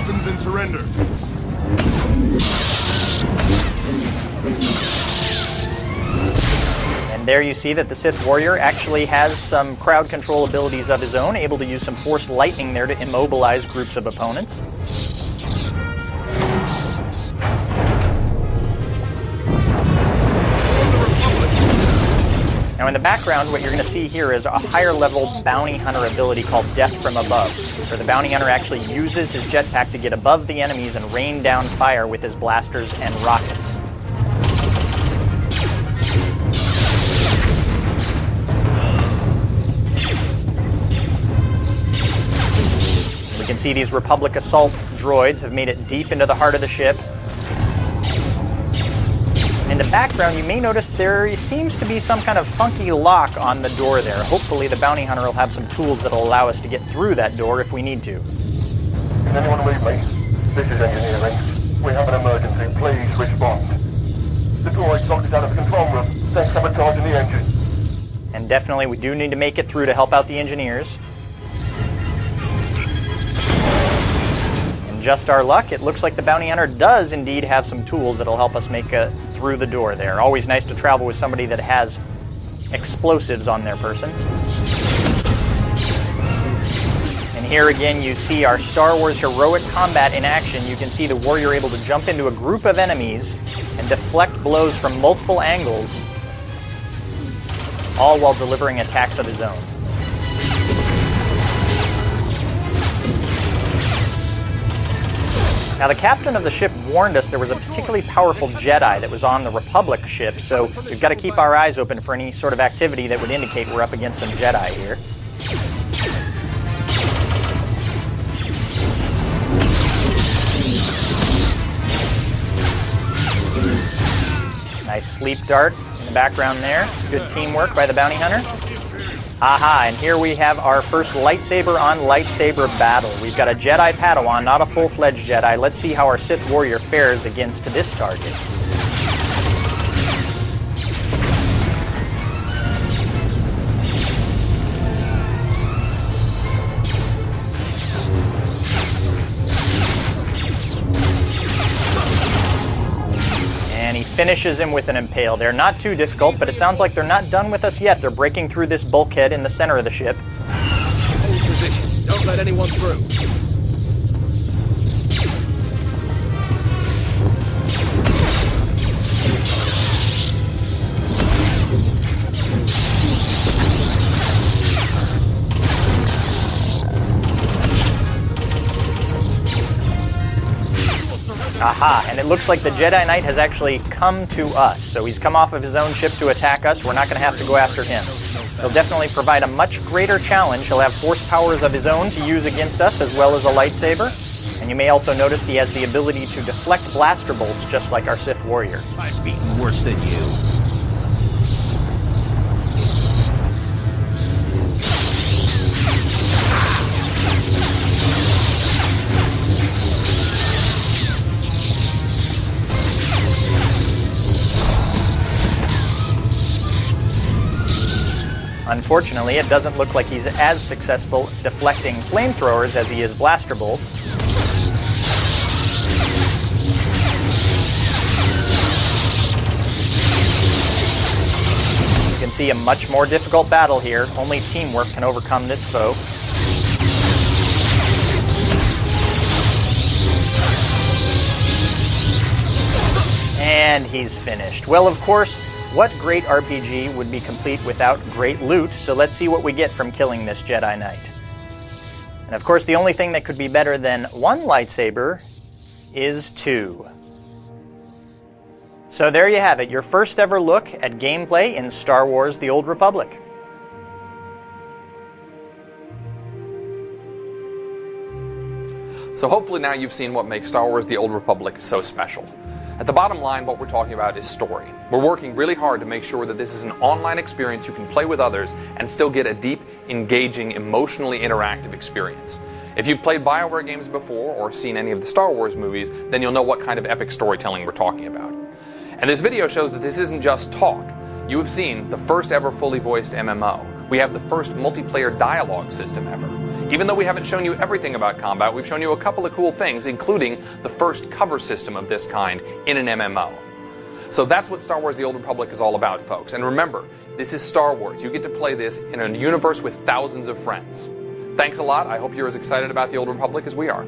weapons and surrender. And there you see that the Sith warrior actually has some crowd control abilities of his own, able to use some Force lightning there to immobilize groups of opponents. Now in the background, what you're going to see here is a higher level bounty hunter ability called Death from Above, where the bounty hunter actually uses his jetpack to get above the enemies and rain down fire with his blasters and rockets. We can see these Republic assault droids have made it deep into the heart of the ship. In the background, you may notice there seems to be some kind of funky lock on the door there. Hopefully the bounty hunter will have some tools that will allow us to get through that door if we need to. Can anyone read me? This is engineering. We have an emergency. Please respond. The droid locked us out of the control room. They're sabotaging the engine. And definitely we do need to make it through to help out the engineers. Just our luck, it looks like the bounty hunter does indeed have some tools that'll help us make it through the door there. Always nice to travel with somebody that has explosives on their person. And here again you see our Star Wars heroic combat in action. You can see the warrior able to jump into a group of enemies and deflect blows from multiple angles, all while delivering attacks of his own. Now, the captain of the ship warned us there was a particularly powerful Jedi that was on the Republic ship, so we've got to keep our eyes open for any sort of activity that would indicate we're up against some Jedi here. Nice sleep dart in the background there. Good teamwork by the bounty hunter. Aha, and here we have our first lightsaber on lightsaber battle. We've got a Jedi Padawan, not a full-fledged Jedi. Let's see how our Sith warrior fares against this target. Finishes him with an impale. They're not too difficult, but it sounds like they're not done with us yet. They're breaking through this bulkhead in the center of the ship. Hold position. Don't let anyone through. Aha, and it looks like the Jedi Knight has actually come to us. So he's come off of his own ship to attack us. We're not going to have to go after him. He'll definitely provide a much greater challenge. He'll have force powers of his own to use against us, as well as a lightsaber. And you may also notice he has the ability to deflect blaster bolts, just like our Sith warrior. I've beaten worse than you. Unfortunately, it doesn't look like he's as successful deflecting flamethrowers as he is blaster bolts. You can see a much more difficult battle here. Only teamwork can overcome this foe. And he's finished. Well, of course, what great RPG would be complete without great loot? So let's see what we get from killing this Jedi Knight. And of course, the only thing that could be better than one lightsaber is two. So there you have it, your first ever look at gameplay in Star Wars: The Old Republic. So hopefully now you've seen what makes Star Wars: The Old Republic so special. At the bottom line, what we're talking about is story. We're working really hard to make sure that this is an online experience you can play with others and still get a deep, engaging, emotionally interactive experience. If you've played BioWare games before or seen any of the Star Wars movies, then you'll know what kind of epic storytelling we're talking about. And this video shows that this isn't just talk. You have seen the first ever fully voiced MMO. We have the first multiplayer dialogue system ever. Even though we haven't shown you everything about combat, we've shown you a couple of cool things, including the first cover system of this kind in an MMO. So that's what Star Wars The Old Republic is all about, folks. And remember, this is Star Wars. You get to play this in a universe with thousands of friends. Thanks a lot. I hope you're as excited about The Old Republic as we are.